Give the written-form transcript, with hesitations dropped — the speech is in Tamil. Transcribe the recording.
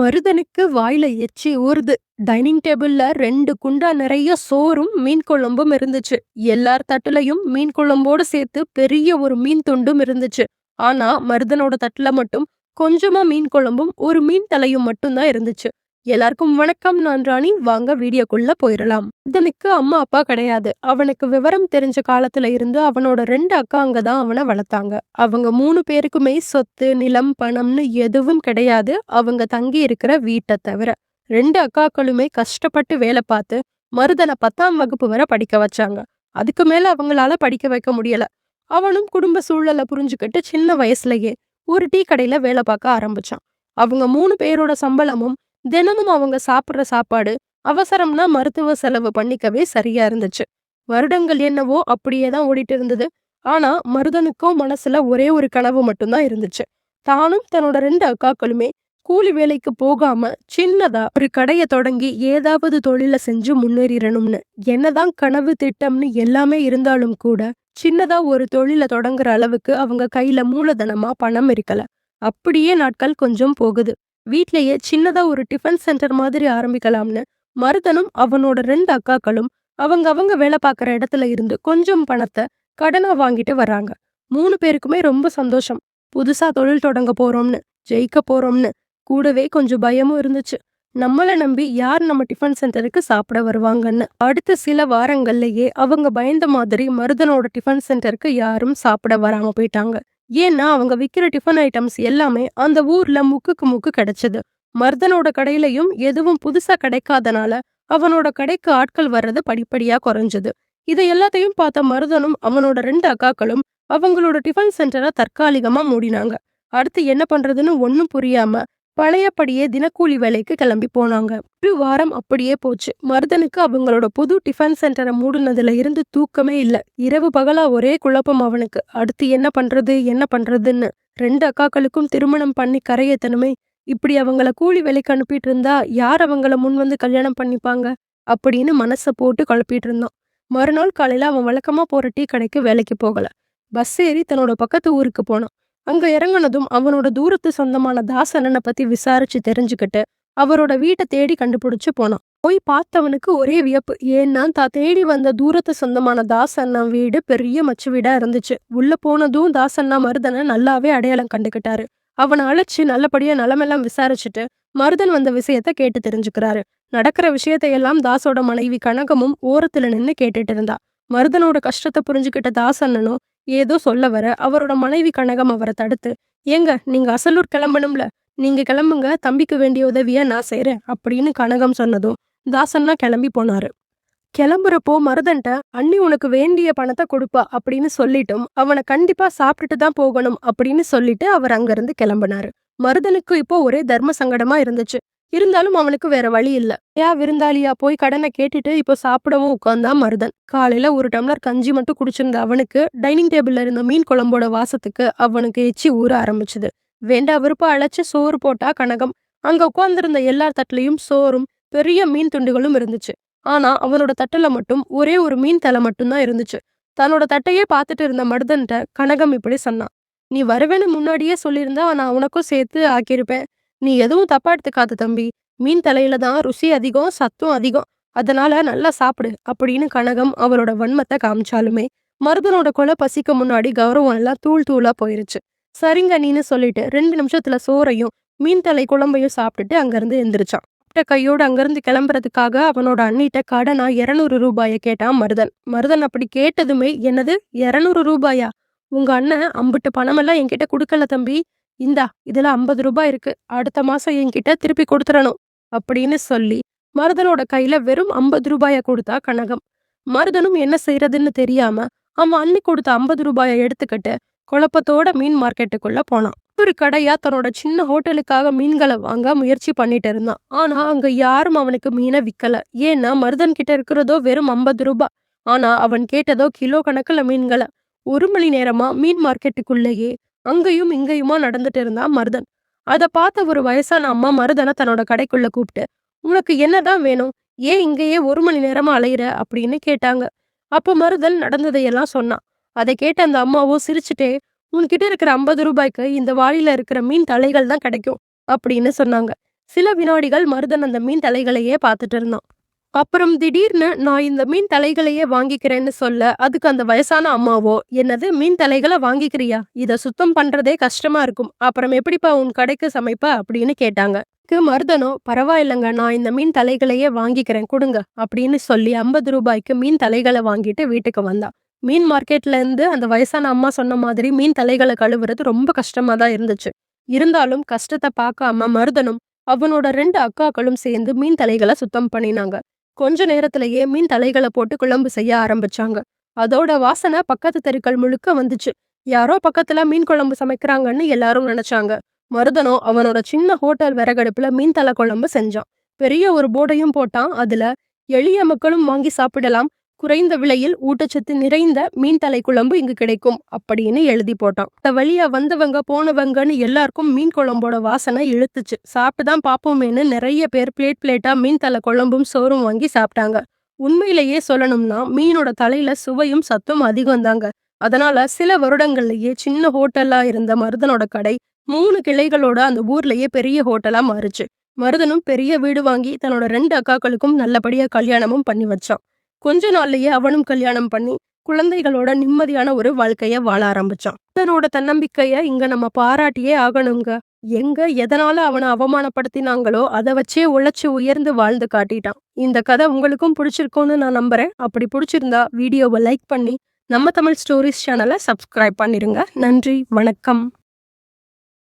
மருதனுக்கு வாயில எச்சி ஊறுது. டைனிங் டேபிள்ல 2 குண்டா நிறைய சோறும், மீன் குழம்பும் இருந்துச்சு. எல்லார் தட்டுலயும் மீன் குழம்போட சேர்த்து பெரிய ஒரு மீன் துண்டும் இருந்துச்சு. ஆனா மருதனோட தட்டுல மட்டும் கொஞ்சமா மீன் குழம்பும், ஒரு மீன் தலையும் மட்டும் தான் இருந்துச்சு. எல்லாருக்கும் வணக்கம். நான் ராணி. வாங்க வீடியோக்குள்ள போயிரலாம். மருதனுக்கு அம்மா அப்பா கிடையாது. அவனுக்கு விவரம் தெரிஞ்ச காலத்துல இருந்து அவனோட 2 அக்காங்க தான் அவனை வளர்த்தாங்க. அவங்க 3 பேருக்குமே சொத்து, நிலம், பணம்னு எதுவும் கிடையாது. அவங்க தங்கி இருக்கிற வீட்டை தவிர. 2 அக்காக்களுமே கஷ்டப்பட்டு வேலை பார்த்து மருதனை 10ஆம் வகுப்பு வரை படிக்க வச்சாங்க. அதுக்கு மேல அவங்களால படிக்க வைக்க முடியல. அவனும் குடும்ப சூழலை புரிஞ்சுக்கிட்டு சின்ன வயசுலயே ஒரு டீ கடையில வேலை பார்க்க ஆரம்பிச்சான். அவங்க 3 பேரோட சம்பளமும், தினமும் அவங்க சாப்பிடுற சாப்பாடு, அவசரம்னா மருத்துவ செலவு பண்ணிக்கவே சரியா இருந்துச்சு. வருடங்கள் என்னவோ அப்படியே தான் ஓடிட்டு இருந்தது. ஆனா மருதனுக்கும் மனசுல ஒரே ஒரு கனவு மட்டும்தான் இருந்துச்சு. தானும் தன்னோட 2 அக்காக்களுமே கூலி வேலைக்கு போகாம சின்னதா ஒரு கடைய தொடங்கி ஏதாவது தொழில செஞ்சு முன்னேறிடணும்னு. என்னதான் கனவு திட்டம்னு எல்லாமே இருந்தாலும் கூட சின்னதா ஒரு தொழில தொடங்குற அளவுக்கு அவங்க கையில மூலதனமா பணம் இருக்கல. அப்படியே நாட்கள் கொஞ்சம் போகுது. வீட்லயே சின்னதா ஒரு டிஃபன் சென்டர் மாதிரி ஆரம்பிக்கலாம்னு மருதனும் அவனோட 2 அக்காக்களும் அவங்க வேலை பார்க்குற இடத்துல இருந்து கொஞ்சம் பணத்தை கடனா வாங்கிட்டு வர்றாங்க. 3 பேருக்குமே ரொம்ப சந்தோஷம். புதுசா தொழில் தொடங்க போறோம்னு, ஜெயிக்க போறோம்னு. கூடவே கொஞ்சம் பயமும் இருந்துச்சு. நம்மள நம்பி யார் நம்ம டிஃபன் சென்டருக்கு சாப்பிட வருவாங்கன்னு. அடுத்த சில வாரங்கள்லயே அவங்க பயந்த மாதிரி மருதனோட டிஃபன் சென்டருக்கு யாரும் சாப்பிட வராம போயிட்டாங்க. ஏன்னா அவங்க விக்கிற டிஃபன் ஐட்டம்ஸ் எல்லாமே அந்த ஊர்ல முக்குக்கு முக்கு கிடைச்சது. மருதனோட கடையிலயும் எதுவும் புதுசா கிடைக்காதனால அவனோட கடைக்கு ஆட்கள் வர்றது படிப்படியா குறைஞ்சது. இதை எல்லாத்தையும் பார்த்த மருதனும் அவனோட 2 அக்காக்களும் அவங்களோட டிஃபன் சென்டரை தற்காலிகமா மூடினாங்க. அடுத்து என்ன பண்றதுன்னு ஒன்னும் புரியாம பழையபடியே தினக்கூலி வேலைக்கு கிளம்பி போனாங்க. ஒரு வாரம் அப்படியே போச்சு. மருதனுக்கு அவங்களோட புது டிஃபன் சென்டரை மூடுனதுல இருந்து தூக்கமே இல்ல. இரவு பகலா ஒரே குழப்பம் அவனுக்கு. அடுத்து என்ன பண்றதுன்னு. 2 அக்காக்களுக்கும் திருமணம் பண்ணி கரையேத்தனுமே. இப்படி அவங்கள கூலி வேலைக்கு அனுப்பிட்டு இருந்தா யார் அவங்கள முன் வந்து கல்யாணம் பண்ணிப்பாங்க அப்படின்னு மனசை போட்டு குழப்பிட்டு இருந்தான். மறுநாள் காலையில அவன் வழக்கமா போற டீ கடைக்கு வேலைக்கு போகல. பஸ் ஏறி தன்னோட பக்கத்து ஊருக்கு போனான். அங்க இறங்குனதும் அவனோட தூரத்து சொந்தமான தாசண்ணனை பத்தி விசாரிச்சு தெரிஞ்சுக்கிட்டு அவரோட வீட்டை தேடி கண்டுபிடிச்சு போனான். போய் பார்த்தவனுக்கு ஒரே வியப்பு. ஏன்னா தான் தேடி வந்த தூரத்து சொந்தமான தாசண்ணா வீடு பெரிய மச்சு வீடா இருந்துச்சு. உள்ள போனதும் தாசண்ணா மருதனை நல்லாவே அடையாளம் கண்டுக்கிட்டாரு. அவனை அழைச்சு நல்லபடியா நலமெல்லாம் விசாரிச்சுட்டு மருதன் வந்த விஷயத்த கேட்டு தெரிஞ்சுக்கிறாரு. நடக்கிற விஷயத்தையெல்லாம் தாசோட மனைவி கனகமும் ஓரத்துல நின்னு கேட்டுட்டு இருந்தா. மருதனோட கஷ்டத்தை புரிஞ்சுக்கிட்ட தாசண்ணனும் ஏதோ சொல்ல வர அவரோட மனைவி கனகம் அவரை தடுத்து, ஏங்க நீங்க அசலூர் கிளம்பணும்ல, நீங்க கிளம்புங்க, தம்பிக்கு வேண்டிய உதவிய நான் செய்யறேன் அப்படின்னு கனகம் சொன்னதும் தாசண்ணா கிளம்பி போனாரு. கிளம்புறப்போ மருதன்ட்ட அண்ணி உனக்கு வேண்டிய பணத்தை கொடுப்பா அப்படின்னு சொல்லிட்டும் அவனை கண்டிப்பா சாப்பிட்டுட்டு தான் போகணும் அப்படின்னு சொல்லிட்டு அவர் அங்கிருந்து கிளம்பினாரு. மருதனுக்கு இப்போ ஒரே தர்ம சங்கடமா இருந்துச்சு. இருந்தாலும் அவனுக்கு வேற வழி இல்ல. விருந்தாளியா போய் கடனை கேட்டுட்டு இப்போ சாப்பிடவும் உட்கார்ந்தான் மருதன். காலையில ஒரு டம்ளர் கஞ்சி மட்டும் குடிச்சிருந்த அவனுக்கு டைனிங் டேபிள்ல இருந்த மீன் குழம்போட வாசத்துக்கு அவனுக்கு எச்சி ஊற ஆரம்பிச்சுது. வேண்டா விருப்ப அழைச்சு சோறு போட்டா கனகம். அங்க உட்கார்ந்திருந்த எல்லார் தட்டுலயும் சோறும் பெரிய மீன் துண்டுகளும் இருந்துச்சு. ஆனா அவனோட தட்டுல மட்டும் ஒரே ஒரு மீன் தலை மட்டும்தான் இருந்துச்சு. தன்னோட தட்டையே பார்த்துட்டு இருந்த மருதன்ட்ட கனகம் இப்படி சொன்னான். நீ வருவேன்னு முன்னாடியே சொல்லியிருந்தா நான் உனக்கும் சேர்த்து ஆக்கியிருப்பேன். நீ எதுவும் தப்பா எடுத்துக்காத தம்பி. மீன் தலையில தான் ருசி அதிகம், சத்தும் அதிகம். அதனால நல்லா சாப்பிடு அப்படின்னு கனகம் அவளோட வன்மத்தை காமிச்சாலுமே மருதனோட கொலை பசிக்க முன்னாடி கௌரவம் எல்லாம் தூள் தூளா போயிருச்சு. சரிங்க நீன்னு சொல்லிட்டு 2 நிமிஷத்துல சோறையும் மீன் தலை குழம்பையும் சாப்பிட்டுட்டு அங்கிருந்து எந்திரிச்சான். கையோடு அங்கிருந்து கிளம்புறதுக்காக அவனோட அண்ணிட்ட கடனா 200 ரூபாயை கேட்டான் மருதன். மருதன் அப்படி கேட்டதுமே, என்னது 200 ரூபாயா? உங்க அண்ணன் அம்புட்டு பணமெல்லாம் என்கிட்ட கொடுக்கல தம்பி. இந்தா இதுல 50 ரூபாய் இருக்கு. அடுத்த மாசம் என்கிட்ட திருப்பி கொடுத்துடணும் அப்படின்னு சொல்லி மருதனோட கையில வெறும் 50 ரூபாய கொடுத்தா கனகம். மருதனும் என்ன செய்யறதுன்னு தெரியாம அவன் அண்ணி கொடுத்த 50 ரூபாயை எடுத்துக்கிட்டு குழப்பத்தோட மீன் மார்க்கெட்டுக்குள்ள போனான். ஒரு கடையா தன்னோட சின்ன ஹோட்டலுக்காக மீன்களை வாங்க முயற்சி பண்ணிட்டு இருந்தான். ஆனா அங்க யாரும் அவனுக்கு மீனை விக்கல. ஏன்னா மருதன் கிட்ட இருக்கிறதோ வெறும் 50 ரூபாய். ஆனா அவன் கேட்டதோ கிலோ கணக்குல மீன்களை. 1 மணி நேரமா மீன் மார்க்கெட்டுக்குள்ளேயே அங்கேயும் இங்கேயுமா நடந்துட்டு இருந்தான் மருதன். அதை பார்த்த ஒரு வயசான அம்மா மருதனை தன்னோட கடைக்குள்ள கூப்பிட்டு, உனக்கு என்னதான் வேணும், ஏன் இங்கேயே 1 மணி நேரமா அலையிற அப்படின்னு கேட்டாங்க. அப்போ மருதன் நடந்ததையெல்லாம் சொன்னான். அதை கேட்ட அந்த அம்மாவும் சிரிச்சுட்டே, உன்கிட்ட இருக்கிற 50 ரூபாய்க்கு இந்த வாளியில இருக்கிற மீன் தலைகள் தான் கிடைக்கும் அப்படின்னு சொன்னாங்க. சில வினாடிகள் மருதன் அந்த மீன் தலைகளையே பார்த்துட்டு இருந்தான். அப்புறம் திடீர்னு நான் இந்த மீன் தலைகளையே வாங்கிக்கிறேன்னு சொல்ல, அதுக்கு அந்த வயசான அம்மாவோ, "என்னது மீன் தலைகள வாங்கிக்கிறியா? இத சுத்தம் பண்றதே கஷ்டமா இருக்கும். அப்புறம் எப்படிப்பா உன் கடைக்கு சமைப்ப?" அப்படின்னு கேட்டாங்க. அதுக்கு மருதனோ, "பரவாயில்லங்க. நான் இந்த மீன் தலைகளையே வாங்கிக்கிறேன். குடுங்க." அப்படின்னு சொல்லி ரூ. 50க்கு மீன் தலைகள வாங்கிட்டு வீட்டுக்கு வந்தான். மீன் மார்க்கெட்ல இருந்து அந்த வயசான அம்மா சொன்ன மாதிரி மீன் தலைகள கழுவுறது ரொம்ப கஷ்டமா தான் இருந்துச்சு. இருந்தாலும் கஷ்டத்த பார்க்காம மருதனும், அவனோட 2 அக்காக்களும் சேர்ந்து மீன் தலைகள சுத்தம் பண்ணினாங்க. கொஞ்ச நேரத்திலேயே மீன் தலைகள போட்டு குழம்பு செய்ய ஆரம்பிச்சாங்க. அதோட வாசனை பக்கத்து தெருக்கள் முழுக்க வந்துச்சு. யாரோ பக்கத்துல மீன் குழம்பு சமைக்கிறாங்கன்னு எல்லாரும் நினைச்சாங்க. மருதனோ அவனோட சின்ன ஹோட்டல் விறகடுப்புல மீன் தல குழம்பு செஞ்சான். பெரிய ஒரு போர்டையும் போட்டான். அதுல எளிய மக்களும் வாங்கி சாப்பிடலாம். குறைந்த விலையில் ஊட்டச்சத்து நிறைந்த மீன் தலை குழம்பு இங்கு கிடைக்கும் அப்படின்னு எழுதி போட்டான். அந்த வழியா வந்தவங்க போனவங்கன்னு எல்லாருக்கும் மீன் குழம்போட வாசனை இழுத்துச்சு. சாப்பிட்டு தான் பாப்போமேன்னு நிறைய பேர் பிளேட்டா மீன் தலை குழம்பும் சோறும் வாங்கி சாப்பிட்டாங்க. உண்மையிலேயே சொல்லணும்னா மீனோட தலையில சுவையும் சத்தும் அதிகம் தாங்க. அதனால சில வருடங்கள்லயே சின்ன ஹோட்டலா இருந்த மருதனோட கடை 3 கிளைகளோட அந்த ஊர்லயே பெரிய ஹோட்டலா மாறுச்சு. மருதனும் பெரிய வீடு வாங்கி தன்னோட 2 அக்காக்களுக்கும் நல்லபடியா கல்யாணமும் பண்ணி வச்சான். கொஞ்ச நாள்லயே அவனும் கல்யாணம் பண்ணி, குழந்தைகளோட நிம்மதியான ஒரு வாழ்க்கைய வாழ ஆரம்பிச்சான். தன்னோட தன்னம்பிக்கைய இங்க நம்ம பாராட்டியே ஆகணுங்க. எங்க எதனால அவன அவமானப்படுத்தினாங்களோ, அத வச்சே உழைச்சு உயர்ந்து வாழ்ந்து காட்டிட்டான். இந்த கதை உங்களுக்கும் பிடிச்சிருக்கும்னு நான் நம்புறேன். அப்படி பிடிச்சிருந்தா வீடியோவ லைக் பண்ணி, நம்ம தமிழ் ஸ்டோரீஸ் சேனல சப்ஸ்கிரைப் பண்ணிருங்க. நன்றி, வணக்கம்.